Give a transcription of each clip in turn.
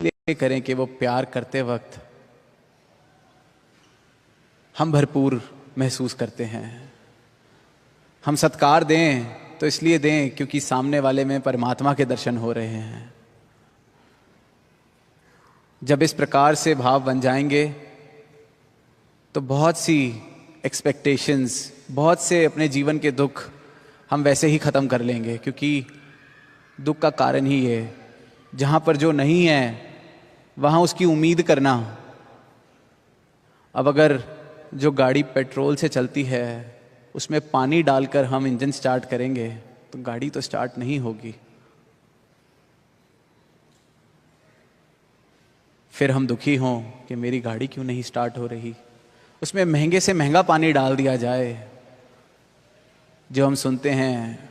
इसलिए करें कि वो प्यार करते वक्त हम भरपूर महसूस करते हैं। हम सत्कार दें तो इसलिए दें क्योंकि सामने वाले में परमात्मा के दर्शन हो रहे हैं। जब इस प्रकार से भाव बन जाएंगे तो बहुत सी एक्सपेक्टेशंस, बहुत से अपने जीवन के दुख हम वैसे ही ख़त्म कर लेंगे, क्योंकि दुख का कारण ही है जहाँ पर जो नहीं है वहाँ उसकी उम्मीद करना। अब अगर जो गाड़ी पेट्रोल से चलती है उसमें पानी डालकर हम इंजन स्टार्ट करेंगे तो गाड़ी तो स्टार्ट नहीं होगी। फिर हम दुखी हों कि मेरी गाड़ी क्यों नहीं स्टार्ट हो रही। उसमें महंगे से महंगा पानी डाल दिया जाए। जो हम सुनते हैं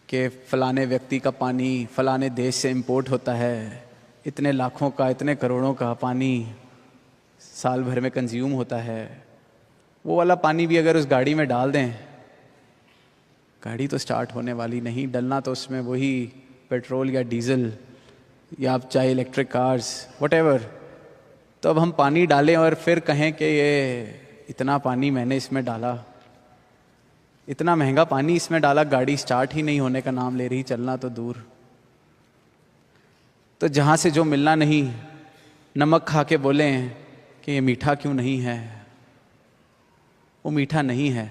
कि फलाने व्यक्ति का पानी फलाने देश से इंपोर्ट होता है, इतने लाखों का, इतने करोड़ों का पानी साल भर में कंज्यूम होता है, वो वाला पानी भी अगर उस गाड़ी में डाल दें, गाड़ी तो स्टार्ट होने वाली नहीं। डलना तो उसमें वही पेट्रोल या डीजल या आप चाहे इलेक्ट्रिक कार्स व्हाटएवर। तो अब हम पानी डालें और फिर कहें कि ये इतना पानी मैंने इसमें डाला, इतना महंगा पानी इसमें डाला, गाड़ी स्टार्ट ही नहीं होने का नाम ले रही, चलना तो दूर। तो जहाँ से जो मिलना नहीं, नमक खा के बोलें कि ये मीठा क्यों नहीं है। वो मीठा नहीं है,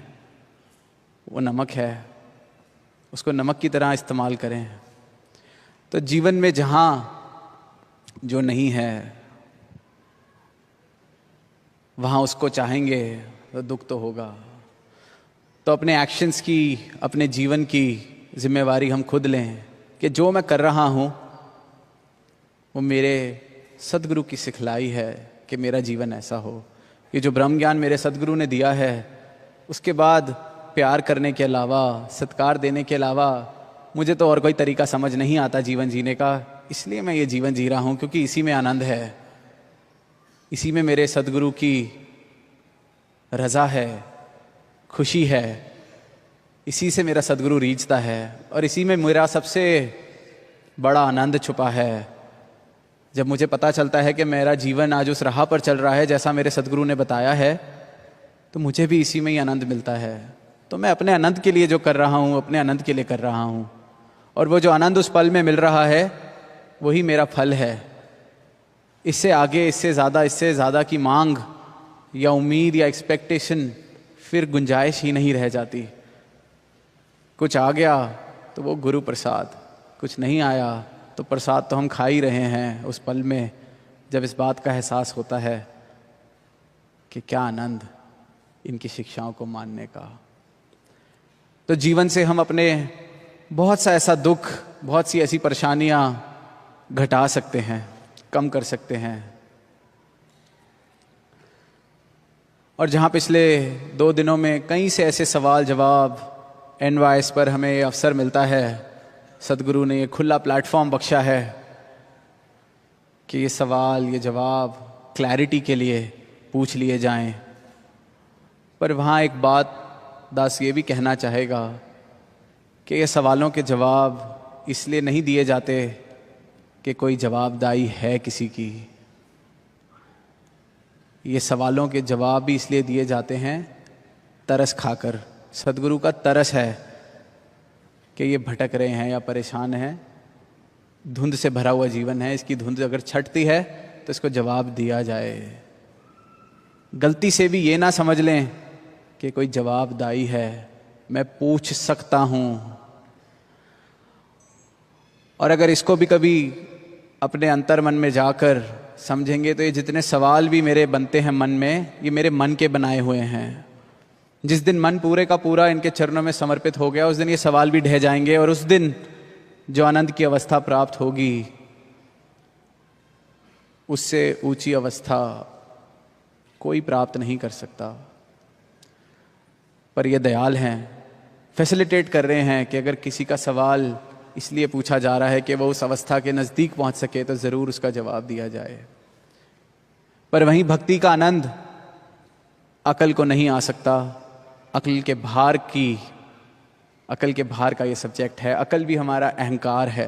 वो नमक है, उसको नमक की तरह इस्तेमाल करें। तो जीवन में जहाँ जो नहीं है वहाँ उसको चाहेंगे तो दुख तो होगा। तो अपने एक्शंस की, अपने जीवन की जिम्मेवारी हम खुद लें कि जो मैं कर रहा हूँ वो मेरे सद्गुरु की सिखलाई है कि मेरा जीवन ऐसा हो। ये जो ब्रह्म ज्ञान मेरे सद्गुरु ने दिया है, उसके बाद प्यार करने के अलावा, सत्कार देने के अलावा मुझे तो और कोई तरीका समझ नहीं आता जीवन जीने का। इसलिए मैं ये जीवन जी रहा हूँ क्योंकि इसी में आनंद है, इसी में मेरे सद्गुरु की रज़ा है, खुशी है, इसी से मेरा सद्गुरु रीझता है और इसी में मेरा सबसे बड़ा आनंद छुपा है। जब मुझे पता चलता है कि मेरा जीवन आज उस राह पर चल रहा है जैसा मेरे सद्गुरु ने बताया है, तो मुझे भी इसी में ही आनंद मिलता है। तो मैं अपने आनंद के लिए जो कर रहा हूँ, अपने आनंद के लिए कर रहा हूँ, और वो जो आनंद उस पल में मिल रहा है वही मेरा फल है। इससे आगे, इससे ज़्यादा की मांग या उम्मीद या एक्सपेक्टेशन फिर गुंजाइश ही नहीं रह जाती। कुछ आ गया तो वो गुरु प्रसाद, कुछ नहीं आया तो प्रसाद तो हम खा ही रहे हैं उस पल में, जब इस बात का एहसास होता है कि क्या आनंद इनकी शिक्षाओं को मानने का। तो जीवन से हम अपने बहुत सा ऐसा दुख, बहुत सी ऐसी परेशानियां घटा सकते हैं, कम कर सकते हैं। और जहाँ पिछले 2 दिनों में कई से ऐसे सवाल जवाब एनवाइस पर हमें अवसर मिलता है, सद्गुरु ने ये खुला प्लेटफॉर्म बख्शा है कि ये सवाल, ये जवाब क्लैरिटी के लिए पूछ लिए जाएं। पर वहाँ एक बात दास ये भी कहना चाहेगा कि ये सवालों के जवाब इसलिए नहीं दिए जाते कि कोई जवाबदाई है किसी की। ये सवालों के जवाब भी इसलिए दिए जाते हैं तरस खाकर। सद्गुरु का तरस है कि ये भटक रहे हैं या परेशान हैं, धुंध से भरा हुआ जीवन है, इसकी धुंध अगर छटती है तो इसको जवाब दिया जाए। गलती से भी ये ना समझ लें कि कोई जवाबदाई है, मैं पूछ सकता हूँ। और अगर इसको भी कभी अपने अंतर मन में जाकर समझेंगे तो ये जितने सवाल भी मेरे बनते हैं मन में, ये मेरे मन के बनाए हुए हैं। जिस दिन मन पूरे का पूरा इनके चरणों में समर्पित हो गया, उस दिन ये सवाल भी ढह जाएंगे और उस दिन जो आनंद की अवस्था प्राप्त होगी, उससे ऊंची अवस्था कोई प्राप्त नहीं कर सकता। पर ये दयाल हैं, फैसिलिटेट कर रहे हैं कि अगर किसी का सवाल इसलिए पूछा जा रहा है कि वो उस अवस्था के नज़दीक पहुंच सके तो ज़रूर उसका जवाब दिया जाए। पर वहीं भक्ति का आनंद अकल को नहीं आ सकता। अकल के भार का ये सब्जेक्ट है। अकल भी हमारा अहंकार है।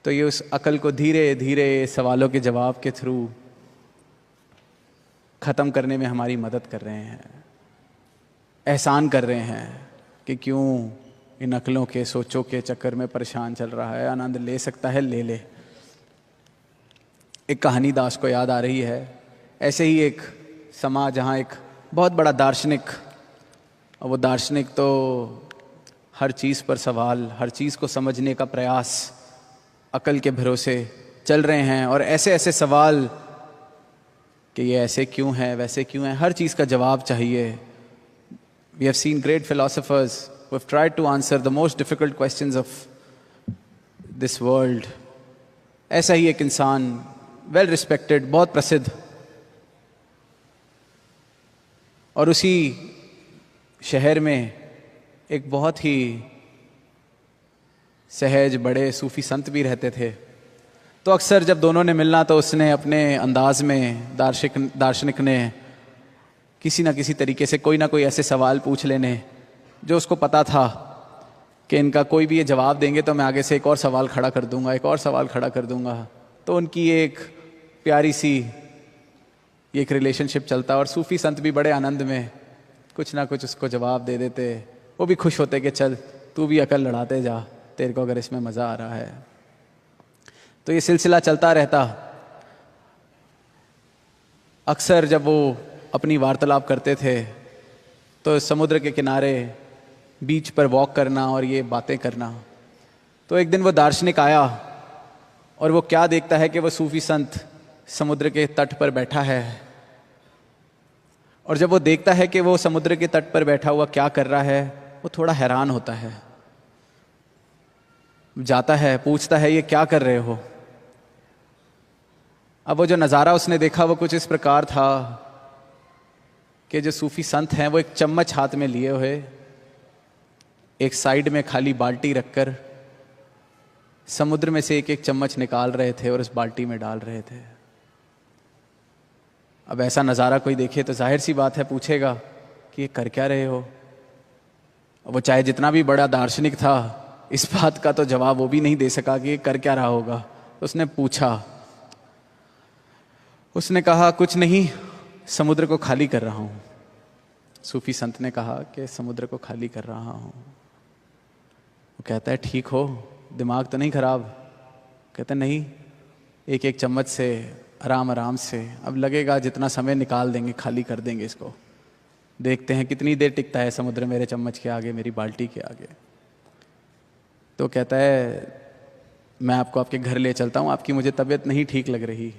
तो ये उस अकल को धीरे धीरे सवालों के जवाब के थ्रू ख़त्म करने में हमारी मदद कर रहे हैं, एहसान कर रहे हैं कि क्यों इन अकलों के सोचों के चक्कर में परेशान चल रहा है, आनंद ले सकता है ले ले। एक कहानी दास को याद आ रही है, ऐसे ही एक समाज जहाँ एक बहुत बड़ा दार्शनिक, और वो दार्शनिक तो हर चीज़ पर सवाल, हर चीज़ को समझने का प्रयास अकल के भरोसे चल रहे हैं, और ऐसे ऐसे सवाल कि ये ऐसे क्यों है, वैसे क्यों है, हर चीज़ का जवाब चाहिए। We have seen great philosophers who have tried to answer the most difficult questions of this world. ऐसा ही एक इंसान, वेल रिस्पेक्टेड, बहुत प्रसिद्ध, और उसी शहर में एक बहुत ही सहज बड़े सूफी संत भी रहते थे। तो अक्सर जब दोनों ने मिलना तो उसने अपने अंदाज में, दार्शनिक ने किसी न किसी तरीके से कोई ना कोई ऐसे सवाल पूछ लेने जो उसको पता था कि इनका कोई भी ये जवाब देंगे तो मैं आगे से एक और सवाल खड़ा कर दूंगा, एक और सवाल खड़ा कर दूंगा। तो उनकी एक प्यारी सी एक रिलेशनशिप चलता, और सूफी संत भी बड़े आनंद में कुछ ना कुछ उसको जवाब दे देते। वो भी खुश होते कि चल तू भी अकल लड़ाते जा, तेरे को अगर इसमें मज़ा आ रहा है। तो ये सिलसिला चलता रहता। अक्सर जब वो अपनी वार्तालाप करते थे तो समुद्र के किनारे बीच पर वॉक करना और ये बातें करना। तो एक दिन वो दार्शनिक आया और वो क्या देखता है कि वो सूफी संत समुद्र के तट पर बैठा है, और जब वो देखता है कि वो समुद्र के तट पर बैठा हुआ क्या कर रहा है, वो थोड़ा हैरान होता है। जाता है, पूछता है ये क्या कर रहे हो। अब वो जो नज़ारा उसने देखा वो कुछ इस प्रकार था कि जो सूफी संत हैं वो एक चम्मच हाथ में लिए हुए एक साइड में खाली बाल्टी रखकर समुद्र में से एक एक चम्मच निकाल रहे थे और उस बाल्टी में डाल रहे थे। अब ऐसा नज़ारा कोई देखे तो जाहिर सी बात है पूछेगा कि ये कर क्या रहे हो। वो चाहे जितना भी बड़ा दार्शनिक था, इस बात का तो जवाब वो भी नहीं दे सका कि ये कर क्या रहा होगा। तो उसने पूछा, उसने कहा कुछ नहीं, समुद्र को खाली कर रहा हूँ। सूफी संत ने कहा कि समुद्र को खाली कर रहा हूँ। वो कहता है ठीक हो, दिमाग तो नहीं खराब। कहता नहीं, एक एक चम्मच से आराम आराम से, अब लगेगा जितना समय निकाल देंगे खाली कर देंगे इसको, देखते हैं कितनी देर टिकता है समुद्र मेरे चम्मच के आगे, मेरी बाल्टी के आगे। तो कहता है मैं आपको आपके घर ले चलता हूँ, आपकी मुझे तबीयत नहीं ठीक लग रही।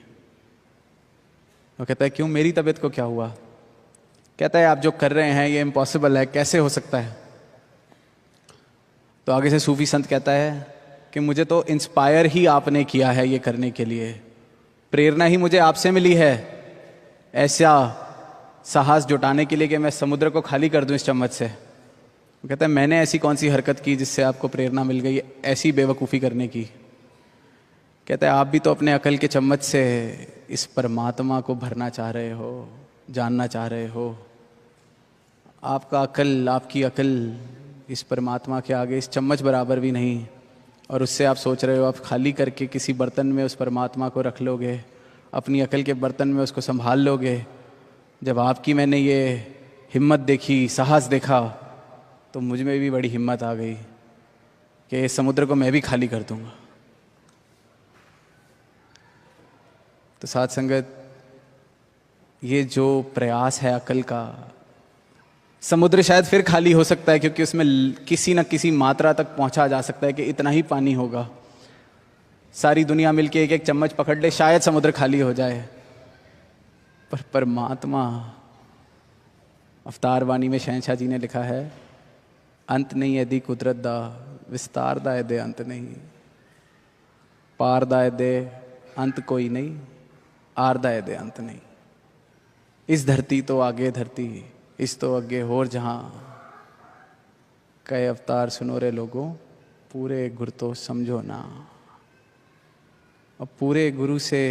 वो कहता है क्यों, मेरी तबीयत को क्या हुआ। कहता है आप जो कर रहे हैं ये इम्पॉसिबल है, कैसे हो सकता है। तो आगे से सूफी संत कहता है कि मुझे तो इंस्पायर ही आपने किया है ये करने के लिए, प्रेरणा ही मुझे आपसे मिली है ऐसा साहस जुटाने के लिए कि मैं समुद्र को खाली कर दूं इस चम्मच से। वो कहता है मैंने ऐसी कौन सी हरकत की जिससे आपको प्रेरणा मिल गई ऐसी बेवकूफ़ी करने की। कहता है आप भी तो अपने अकल के चम्मच से इस परमात्मा को भरना चाह रहे हो, जानना चाह रहे हो। आपका अकल, आपकी अकल इस परमात्मा के आगे इस चम्मच बराबर भी नहीं, और उससे आप सोच रहे हो आप खाली करके किसी बर्तन में उस परमात्मा को रख लोगे, अपनी अकल के बर्तन में उसको संभाल लोगे। जब आपकी मैंने ये हिम्मत देखी, साहस देखा, तो मुझ में भी बड़ी हिम्मत आ गई कि इस समुद्र को मैं भी खाली कर दूंगा। तो साथ संगत, ये जो प्रयास है अकल का, समुद्र शायद फिर खाली हो सकता है क्योंकि उसमें किसी न किसी मात्रा तक पहुंचा जा सकता है कि इतना ही पानी होगा। सारी दुनिया मिलके एक एक चम्मच पकड़ ले, शायद समुद्र खाली हो जाए। पर परमात्मा, अवतार वाणी में शहंशाह जी ने लिखा है, अंत नहीं यदि कुदरत दा, विस्तार दा दे अंत नहीं, पार दा दे अंत कोई नहीं, आर दा दे अंत नहीं। इस धरती तो आगे धरती, इस तो अगे होर जहाँ, कई अवतार सुनो रे लोगों, पूरे गुर तो समझो ना। अब पूरे गुरु से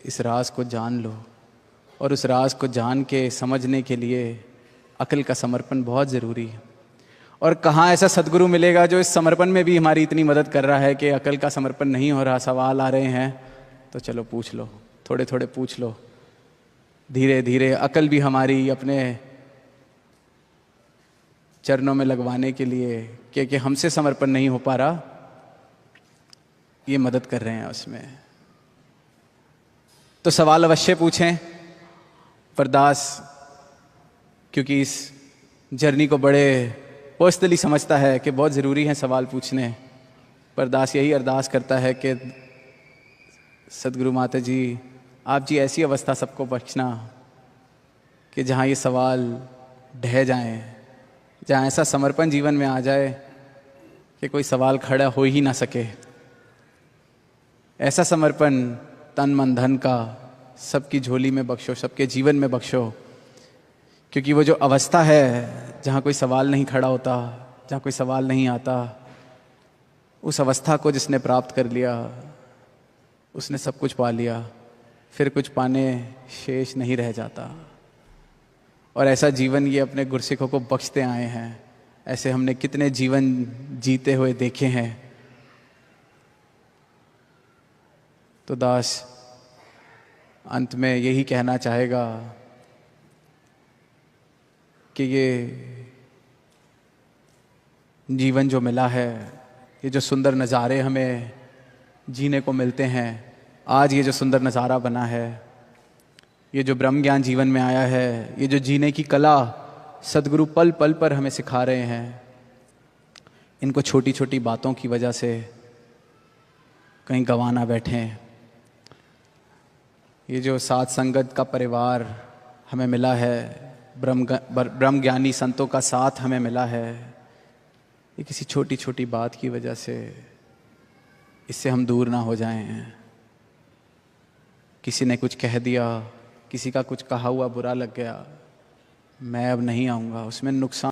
इस राज को जान लो, और उस राज को जान के समझने के लिए अकल का समर्पण बहुत ज़रूरी है। और कहाँ ऐसा सदगुरु मिलेगा जो इस समर्पण में भी हमारी इतनी मदद कर रहा है कि अकल का समर्पण नहीं हो रहा, सवाल आ रहे हैं तो चलो पूछ लो, थोड़े थोड़े पूछ लो, धीरे धीरे अकल भी हमारी अपने चरणों में लगवाने के लिए कि हमसे समर्पण नहीं हो पा रहा, ये मदद कर रहे हैं उसमें। तो सवाल अवश्य पूछें। पर दास क्योंकि इस जर्नी को बड़े पर्सनली समझता है कि बहुत ज़रूरी है सवाल पूछने, पर दास यही अरदास करता है कि सदगुरु माता जी, आप जी ऐसी अवस्था सबको बख्शना कि जहाँ ये सवाल ढह जाएं, जहाँ ऐसा समर्पण जीवन में आ जाए कि कोई सवाल खड़ा हो ही ना सके। ऐसा समर्पण तन मन धन का सबकी झोली में बख्शो, सबके जीवन में बख्शो। क्योंकि वो जो अवस्था है जहाँ कोई सवाल नहीं खड़ा होता, जहाँ कोई सवाल नहीं आता, उस अवस्था को जिसने प्राप्त कर लिया उसने सब कुछ पा लिया, फिर कुछ पाने शेष नहीं रह जाता। और ऐसा जीवन ये अपने गुरसिखों को बख्शते आए हैं। ऐसे हमने कितने जीवन जीते हुए देखे हैं। तो दास अंत में यही कहना चाहेगा कि ये जीवन जो मिला है, ये जो सुंदर नज़ारे हमें जीने को मिलते हैं, आज ये जो सुंदर नज़ारा बना है, ये जो ब्रह्म ज्ञान जीवन में आया है, ये जो जीने की कला सदगुरु पल पल पर हमें सिखा रहे हैं, इनको छोटी छोटी बातों की वजह से कहीं गंवा ना बैठें। ये जो साथ संगत का परिवार हमें मिला है, ब्रह्म ज्ञानी संतों का साथ हमें मिला है, ये किसी छोटी छोटी बात की वजह से इससे हम दूर ना हो जाएं। किसी ने कुछ कह दिया, किसी का कुछ कहा हुआ बुरा लग गया, मैं अब नहीं आऊँगा, उसमें नुकसान